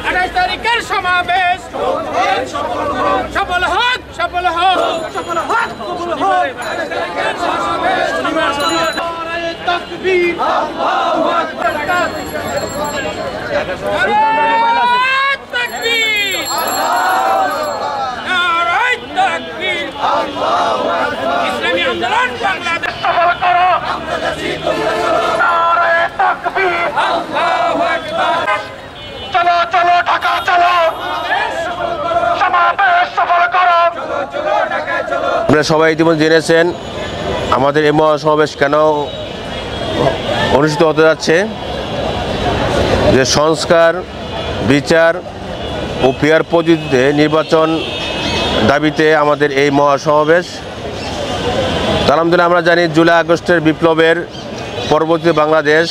28 তারিখের সমাবেশ সফল হোক, সফল হোক, সফল হোক, সফল হোক। 28 তারিখের সমাবেশ নারায়ে তাকবীর, আল্লাহু আকবার। নারায়ে তাকবীর, নারায়ে তাকবীর, আল্লাহু আকবার। ইসলামী আন্দোলন বাংলাদেশ সফল করো, নারায়ে তাকবীর, আল্লাহু আকবার। চলো চলো ঢাকা চলো, সমাবেশ সফল করো। আপনারা সবাই ইতিমধ্যে জেনেছেন আমাদের এই মহাসমাবেশ কেন অনুষ্ঠিত হতে যাচ্ছে। যে সংস্কার, বিচার ও ফেয়ার পদ্ধতিতে নির্বাচন দাবিতে আমাদের এই মহাসমাবেশ। আলহামদুলিল্লাহ আমরা জানি জুলাই আগস্টের বিপ্লবের পরবর্তী বাংলাদেশ।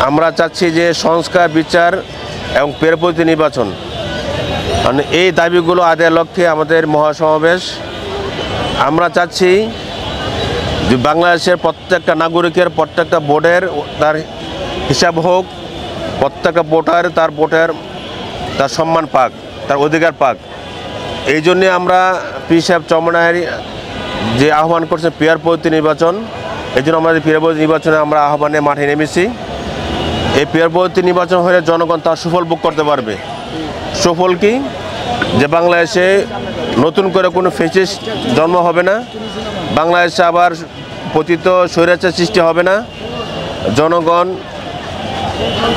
আমরা চাচ্ছি যে সংস্কার, বিচার এবং ফেয়ার পদ্ধতি নির্বাচন, মানে এই দাবিগুলো আদায়ের লক্ষ্যে আমাদের মহাসমাবেশ। আমরা চাচ্ছি যে বাংলাদেশের প্রত্যেকটা নাগরিকের, প্রত্যেকটা ভোটের তার হিসাব হোক, প্রত্যেকটা ভোটার তার ভোটের তার সম্মান পাক, তার অধিকার পাক। এই জন্যে আমরা পীর সাহেব চরমনায়ের যে আহ্বান করছেন ফেয়ার পদ্ধতি নির্বাচন, এই জন্য আমাদের ফেয়ার পদ্ধতি নির্বাচনে আমরা আহ্বানে মাঠে নেমেছি। এই ফেয়ার পদ্ধতি নির্বাচন হলে জনগণ তার সুফল ভোগ করতে পারবে। সুফল কি? যে বাংলাদেশে নতুন করে কোনো ফ্যাসিস্ট জন্ম হবে না, বাংলাদেশে আবার পতিত স্বৈরাচার সৃষ্টি হবে না, জনগণ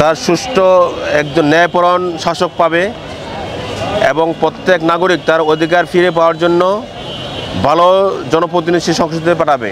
তার সুষ্ঠু একজন ন্যায়পরায়ণ শাসক পাবে এবং প্রত্যেক নাগরিক তার অধিকার ফিরে পাওয়ার জন্য ভালো জনপ্রতিনিধি সংসদে পাঠাবে।